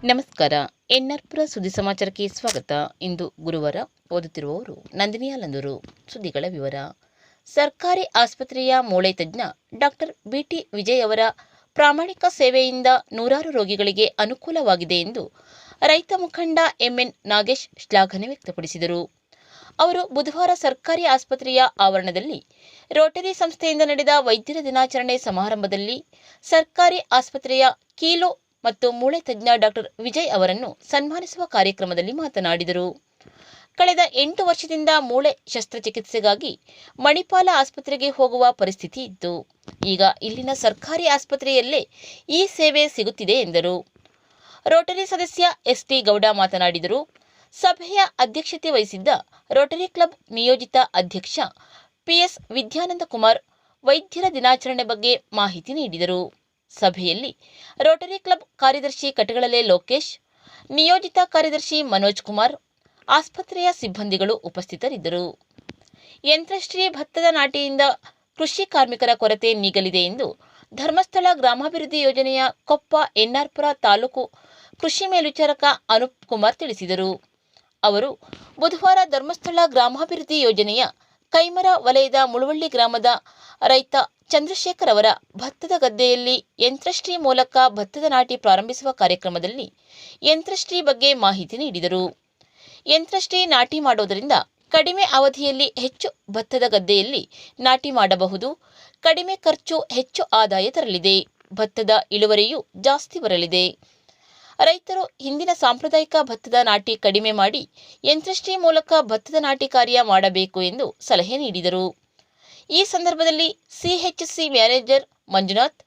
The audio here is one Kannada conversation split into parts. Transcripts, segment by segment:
ನಮಸ್ಕಾರ. ಎನ್ಆರ್ಪುರ ಸುದ್ದಿ ಸಮಾಚಾರಕ್ಕೆ ಸ್ವಾಗತ. ಇಂದು ಗುರುವಾರ. ಓದುತ್ತಿರುವವರು ನಂದಿನಿ ಆಲಂದೂರು. ಸುದ್ದಿಗಳ ವಿವರ. ಸರ್ಕಾರಿ ಆಸ್ಪತ್ರೆಯ ಮೂಳೆ ತಜ್ಞ ಡಾಕ್ಟರ್ ಬಿಟಿ ವಿಜಯ್ ಅವರ ಪ್ರಾಮಾಣಿಕ ಸೇವೆಯಿಂದ ನೂರಾರು ರೋಗಿಗಳಿಗೆ ಅನುಕೂಲವಾಗಿದೆ ಎಂದು ರೈತ ಮುಖಂಡ ಎಂಎನ್ ನಾಗೇಶ್ ಶ್ಲಾಘನೆ ವ್ಯಕ್ತಪಡಿಸಿದರು. ಅವರು ಬುಧವಾರ ಸರ್ಕಾರಿ ಆಸ್ಪತ್ರೆಯ ಆವರಣದಲ್ಲಿ ರೋಟರಿ ಸಂಸ್ಥೆಯಿಂದ ನಡೆದ ವೈದ್ಯರ ದಿನಾಚರಣೆ ಸಮಾರಂಭದಲ್ಲಿ ಸರ್ಕಾರಿ ಆಸ್ಪತ್ರೆಯ ಕೀಲು ಮತ್ತು ಮೂಳೆ ತಜ್ಞ ಡಾಕ್ಟರ್ ವಿಜಯ್ ಅವರನ್ನು ಸನ್ಮಾನಿಸುವ ಕಾರ್ಯಕ್ರಮದಲ್ಲಿ ಮಾತನಾಡಿದರು. ಕಳೆದ 8 ವರ್ಷದಿಂದ ಮೂಳೆ ಶಸ್ತ್ರಚಿಕಿತ್ಸೆಗಾಗಿ ಮಣಿಪಾಲ ಆಸ್ಪತ್ರೆಗೆ ಹೋಗುವ ಪರಿಸ್ಥಿತಿ ಇತ್ತು. ಈಗ ಇಲ್ಲಿನ ಸರ್ಕಾರಿ ಆಸ್ಪತ್ರೆಯಲ್ಲೇ ಈ ಸೇವೆ ಸಿಗುತ್ತಿದೆ ಎಂದರು. ರೋಟರಿ ಸದಸ್ಯ ಎಸ್ಟಿ ಗೌಡ ಮಾತನಾಡಿದರು. ಸಭೆಯ ಅಧ್ಯಕ್ಷತೆ ವಹಿಸಿದ್ದ ರೋಟರಿ ಕ್ಲಬ್ ನಿಯೋಜಿತ ಅಧ್ಯಕ್ಷ ಪಿಎಸ್ ವಿದ್ಯಾನಂದ ಕುಮಾರ್ ವೈದ್ಯರ ದಿನಾಚರಣೆ ಬಗ್ಗೆ ಮಾಹಿತಿ ನೀಡಿದರು. ಸಭೆಯಲ್ಲಿ ರೋಟರಿ ಕ್ಲಬ್ ಕಾರ್ಯದರ್ಶಿ ಕಟಗಳಲೆ ಲೋಕೇಶ್, ನಿಯೋಜಿತ ಕಾರ್ಯದರ್ಶಿ ಮನೋಜ್ ಕುಮಾರ್, ಆಸ್ಪತ್ರೆಯ ಸಿಬ್ಬಂದಿಗಳು ಉಪಸ್ಥಿತರಿದ್ದರು. ಯಂತ್ರಶ್ರೀ ಭತ್ತದ ನಾಟಿಯಿಂದ ಕೃಷಿ ಕಾರ್ಮಿಕರ ಕೊರತೆ ನೀಗಲಿದೆ ಎಂದು ಧರ್ಮಸ್ಥಳ ಗ್ರಾಮಾಭಿವೃದ್ಧಿ ಯೋಜನೆಯ ಕೊಪ್ಪ ಎನ್ಆರ್ಪುರ ತಾಲೂಕು ಕೃಷಿ ಮೇಲ್ವಿಚಾರಕ ಅನೂಪ್ ಕುಮಾರ್ ತಿಳಿಸಿದರು. ಅವರು ಬುಧವಾರ ಧರ್ಮಸ್ಥಳ ಗ್ರಾಮಾಭಿವೃದ್ಧಿ ಯೋಜನೆಯ ಕೈಮರ ವಲಯದ ಮುಳುವಳ್ಳಿ ಗ್ರಾಮದ ರೈತ ಚಂದ್ರಶೇಖರ್ ಅವರ ಭತ್ತದ ಗದ್ದೆಯಲ್ಲಿ ಯಂತ್ರಶ್ರೀ ಮೂಲಕ ಭತ್ತದ ನಾಟಿ ಪ್ರಾರಂಭಿಸುವ ಕಾರ್ಯಕ್ರಮದಲ್ಲಿ ಯಂತ್ರಶ್ರೀ ಬಗ್ಗೆ ಮಾಹಿತಿ ನೀಡಿದರು. ಯಂತ್ರಶ್ರೀ ನಾಟಿ ಮಾಡುವುದರಿಂದ ಕಡಿಮೆ ಅವಧಿಯಲ್ಲಿ ಹೆಚ್ಚು ಭತ್ತದ ಗದ್ದೆಯಲ್ಲಿ ನಾಟಿ ಮಾಡಬಹುದು. ಕಡಿಮೆ ಖರ್ಚು, ಹೆಚ್ಚು ಆದಾಯ ತರಲಿದೆ. ಭತ್ತದ ಇಳುವರಿಯೂ ಜಾಸ್ತಿ ಬರಲಿದೆ. ರೈತರು ಹಿಂದಿನ ಸಾಂಪ್ರದಾಯಿಕ ಭತ್ತದ ನಾಟಿ ಕಡಿಮೆ ಮಾಡಿ ಯಂತ್ರಶ್ರೀ ಮೂಲಕ ಭತ್ತದ ನಾಟಿ ಕಾರ್ಯ ಮಾಡಬೇಕು ಎಂದು ಸಲಹೆ ನೀಡಿದರು. ಈ ಸಂದರ್ಭದಲ್ಲಿ ಸಿಎಚ್ಸಿ ಮ್ಯಾನೇಜರ್ ಮಂಜುನಾಥ್,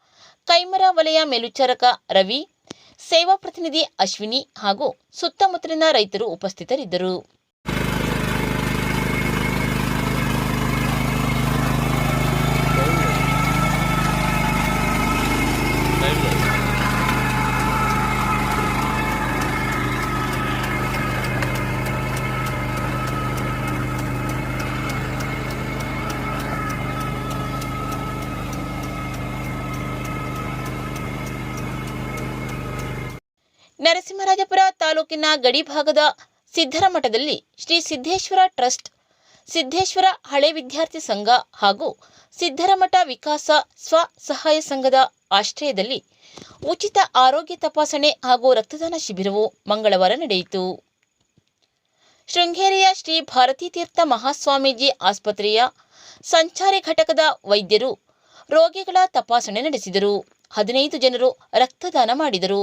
ಕೈಮರ ವಲಯ ಮೇಲ್ವಿಚಾರಕ ರವಿ, ಸೇವಾ ಪ್ರತಿನಿಧಿ ಅಶ್ವಿನಿ ಹಾಗೂ ಸುತ್ತಮುತ್ತಲಿನ ರೈತರು ಉಪಸ್ಥಿತರಿದ್ದರು. ನರಸಿಂಹರಾಜಪುರ ತಾಲೂಕಿನ ಗಡಿಭಾಗದ ಸಿದ್ದರಮಠದಲ್ಲಿ ಶ್ರೀ ಸಿದ್ದೇಶ್ವರ ಟ್ರಸ್ಟ್, ಸಿದ್ದೇಶ್ವರ ಹಳೆ ವಿದ್ಯಾರ್ಥಿ ಸಂಘ ಹಾಗೂ ಸಿದ್ದರಮಠ ವಿಕಾಸ ಸ್ವಸಹಾಯ ಸಂಘದ ಆಶ್ರಯದಲ್ಲಿ ಉಚಿತ ಆರೋಗ್ಯ ತಪಾಸಣೆ ಹಾಗೂ ರಕ್ತದಾನ ಶಿಬಿರವು ಮಂಗಳವಾರ ನಡೆಯಿತು. ಶೃಂಗೇರಿಯ ಶ್ರೀ ಭಾರತೀ ತೀರ್ಥ ಮಹಾಸ್ವಾಮೀಜಿ ಆಸ್ಪತ್ರೆಯ ಸಂಚಾರಿ ಘಟಕದ ವೈದ್ಯರು ರೋಗಿಗಳ ತಪಾಸಣೆ ನಡೆಸಿದರು. 15 ಜನರು ರಕ್ತದಾನ ಮಾಡಿದರು.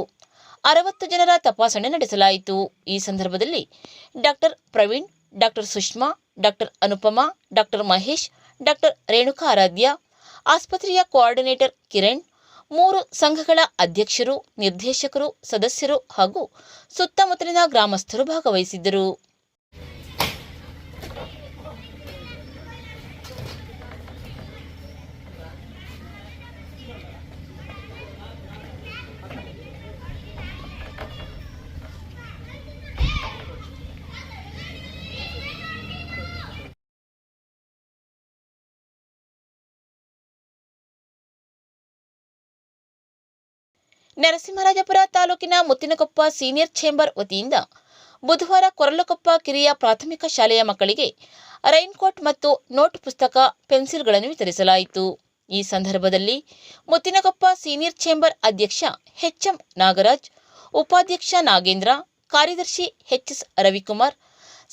60 ಜನರ ತಪಾಸಣೆ ನಡೆಸಲಾಯಿತು. ಈ ಸಂದರ್ಭದಲ್ಲಿ doctor Praveen, doctor Sushma, doctor Anupama, doctor Mahesh, doctor Renuka Aradhya, ಆಸ್ಪತ್ರೆಯ ಕೋಆರ್ಡಿನೇಟರ್ ಕಿರಣ್, 3 ಸಂಘಗಳ ಅಧ್ಯಕ್ಷರು, ನಿರ್ದೇಶಕರು, ಸದಸ್ಯರು ಹಾಗೂ ಸುತ್ತಮುತ್ತಲಿನ ಗ್ರಾಮಸ್ಥರು ಭಾಗವಹಿಸಿದ್ದರು. ನರಸಿಂಹರಾಜಪುರ ತಾಲೂಕಿನ ಮುತ್ತಿನಕೊಪ್ಪ ಸೀನಿಯರ್ ಚೇಂಬರ್ ವತಿಯಿಂದ ಬುಧವಾರ ಕೊರಲಕೊಪ್ಪ ಕಿರಿಯ ಪ್ರಾಥಮಿಕ ಶಾಲೆಯ ಮಕ್ಕಳಿಗೆ ರೈನ್ಕೋಟ್ ಮತ್ತು ನೋಟ್ ಪುಸ್ತಕ, ಪೆನ್ಸಿಲ್ಗಳನ್ನು ವಿತರಿಸಲಾಯಿತು. ಈ ಸಂದರ್ಭದಲ್ಲಿ ಮುತ್ತಿನಕೊಪ್ಪ ಸೀನಿಯರ್ ಚೇಂಬರ್ ಅಧ್ಯಕ್ಷ ಎಚ್ಎಂ ನಾಗರಾಜ್, ಉಪಾಧ್ಯಕ್ಷ ನಾಗೇಂದ್ರ, ಕಾರ್ಯದರ್ಶಿ ಎಚ್ಎಸ್ ರವಿಕುಮಾರ್,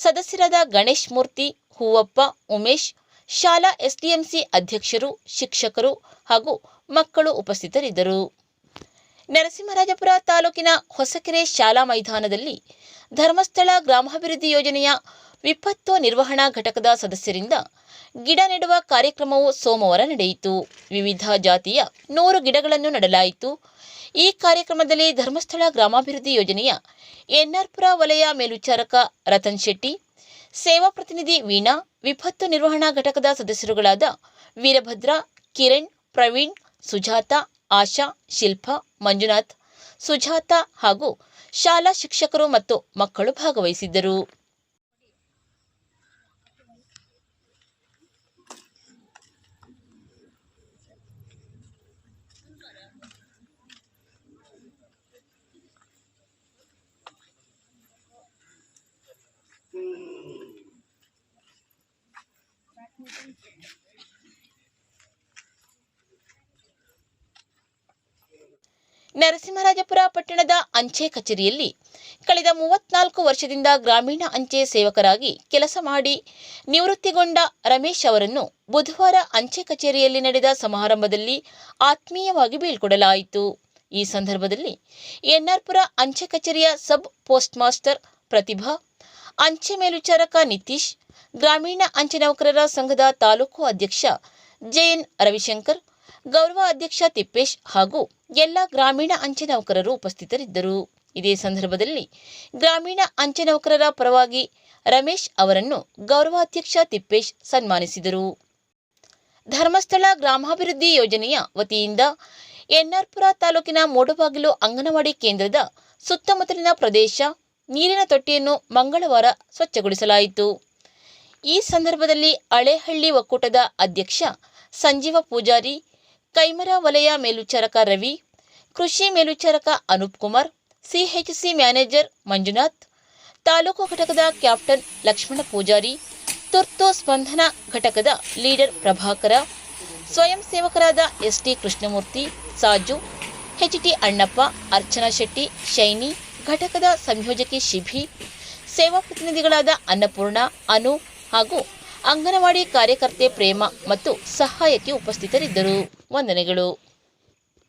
ಸದಸ್ಯರಾದ ಗಣೇಶ್ ಮೂರ್ತಿ, ಹೂವಪ್ಪ, ಉಮೇಶ್, ಶಾಲಾ ಎಸ್ಡಿಎಂಸಿ ಅಧ್ಯಕ್ಷರು, ಶಿಕ್ಷಕರು ಹಾಗೂ ಮಕ್ಕಳು ಉಪಸ್ಥಿತರಿದ್ದರು. ನರಸಿಂಹರಾಜಪುರ ತಾಲೂಕಿನ ಹೊಸಕೆರೆ ಶಾಲಾ ಮೈದಾನದಲ್ಲಿ ಧರ್ಮಸ್ಥಳ ಗ್ರಾಮಾಭಿವೃದ್ಧಿ ಯೋಜನೆಯ ವಿಪತ್ತು ನಿರ್ವಹಣಾ ಘಟಕದ ಸದಸ್ಯರಿಂದ ಗಿಡ ನೆಡುವ ಕಾರ್ಯಕ್ರಮವು ಸೋಮವಾರ ನಡೆಯಿತು. ವಿವಿಧ ಜಾತಿಯ 100 ಗಿಡಗಳನ್ನು ನೆಡಲಾಯಿತು. ಈ ಕಾರ್ಯಕ್ರಮದಲ್ಲಿ ಧರ್ಮಸ್ಥಳ ಗ್ರಾಮಾಭಿವೃದ್ಧಿ ಯೋಜನೆಯ ಎನ್ಆರ್ಪುರ ವಲಯ ಮೇಲ್ವಿಚಾರಕ ರತನ್ ಶೆಟ್ಟಿ, ಸೇವಾ ಪ್ರತಿನಿಧಿ ವೀಣಾ, ವಿಪತ್ತು ನಿರ್ವಹಣಾ ಘಟಕದ ಸದಸ್ಯರುಗಳಾದ ವೀರಭದ್ರ, ಕಿರಣ್, ಪ್ರವೀಣ್, ಸುಜಾತ, ಆಶಾ, ಶಿಲ್ಪಾ, ಮಂಜುನಾಥ್, ಸುಜಾತ ಹಾಗೂ ಶಾಲಾ ಶಿಕ್ಷಕರು ಮತ್ತು ಮಕ್ಕಳು ಭಾಗವಹಿಸಿದ್ದರು. ನರಸಿಂಹರಾಜಪುರ ಪಟ್ಟಣದ ಅಂಚೆ ಕಚೇರಿಯಲ್ಲಿ ಕಳೆದ 34 ವರ್ಷದಿಂದ ಗ್ರಾಮೀಣ ಅಂಚೆ ಸೇವಕರಾಗಿ ಕೆಲಸ ಮಾಡಿ ನಿವೃತ್ತಿಗೊಂಡ ರಮೇಶ್ ಅವರನ್ನು ಬುಧವಾರ ಅಂಚೆ ಕಚೇರಿಯಲ್ಲಿ ನಡೆದ ಸಮಾರಂಭದಲ್ಲಿ ಆತ್ಮೀಯವಾಗಿ ಬೀಳ್ಕೊಡಲಾಯಿತು. ಈ ಸಂದರ್ಭದಲ್ಲಿ ಎನ್ಆರ್ಪುರ ಅಂಚೆ ಕಚೇರಿಯ ಸಬ್ ಪೋಸ್ಟ್ ಮಾಸ್ಟರ್ ಪ್ರತಿಭಾ, ಅಂಚೆ ಮೇಲ್ವಿಚಾರಕ ನಿತೀಶ್, ಗ್ರಾಮೀಣ ಅಂಚೆ ನೌಕರರ ಸಂಘದ ತಾಲೂಕು ಅಧ್ಯಕ್ಷ ಜೆಎನ್ ರವಿಶಂಕರ್, ಗೌರವ ಅಧ್ಯಕ್ಷ ತಿಪ್ಪೇಶ್ ಹಾಗೂ ಎಲ್ಲ ಗ್ರಾಮೀಣ ಅಂಚೆ ನೌಕರರು ಉಪಸ್ಥಿತರಿದ್ದರು. ಇದೇ ಸಂದರ್ಭದಲ್ಲಿ ಗ್ರಾಮೀಣ ಅಂಚೆ ನೌಕರರ ಪರವಾಗಿ ರಮೇಶ್ ಅವರನ್ನು ಗೌರವಾಧ್ಯಕ್ಷ ತಿಪ್ಪೇಶ್ ಸನ್ಮಾನಿಸಿದರು. ಧರ್ಮಸ್ಥಳ ಗ್ರಾಮಾಭಿವೃದ್ಧಿ ಯೋಜನೆಯ ವತಿಯಿಂದ ಎನ್ಆರ್ಪುರ ತಾಲೂಕಿನ ಮೂಡಬಾಗಿಲು ಅಂಗನವಾಡಿ ಕೇಂದ್ರದ ಸುತ್ತಮುತ್ತಲಿನ ಪ್ರದೇಶ ನೀರಿನ ತೊಟ್ಟಿಯನ್ನು ಮಂಗಳವಾರ ಸ್ವಚ್ಛಗೊಳಿಸಲಾಯಿತು. ಈ ಸಂದರ್ಭದಲ್ಲಿ ಹಳೇಹಳ್ಳಿ ಒಕ್ಕೂಟದ ಅಧ್ಯಕ್ಷ ಸಂಜೀವ ಪೂಜಾರಿ, ಕೈಮರ ವಲಯ ಮೇಲ್ವಿಚಾರಕ ರವಿ, ಕೃಷಿ ಮೇಲ್ವಿಚಾರಕ ಅನೂಪ್ ಕುಮಾರ್, ಸಿಎಚ್ಸಿ ಮ್ಯಾನೇಜರ್ ಮಂಜುನಾಥ್, ತಾಲೂಕು ಘಟಕದ ಕ್ಯಾಪ್ಟನ್ ಲಕ್ಷ್ಮಣ ಪೂಜಾರಿ, ತುರ್ತು ಸ್ಪಂದನ ಘಟಕದ ಲೀಡರ್ ಪ್ರಭಾಕರ, ಸ್ವಯಂ ಸೇವಕರಾದ ಎಸ್ಟಿ ಕೃಷ್ಣಮೂರ್ತಿ, ಸಾಜು, ಎಚ್ಟಿ ಅಣ್ಣಪ್ಪ, ಅರ್ಚನಾ ಶೆಟ್ಟಿ, ಶೈನಿ, ಘಟಕದ ಸಂಯೋಜಕಿ ಶಿಭಿ, ಸೇವಾ ಪ್ರತಿನಿಧಿಗಳಾದ ಅನ್ನಪೂರ್ಣ, ಅನು ಹಾಗೂ ಅಂಗನವಾಡಿ ಕಾರ್ಯಕರ್ತೆ ಪ್ರೇಮ ಮತ್ತು ಸಹಾಯಕಿ ಉಪಸ್ಥಿತರಿದ್ದರು. ವಂದನೆಗಳು.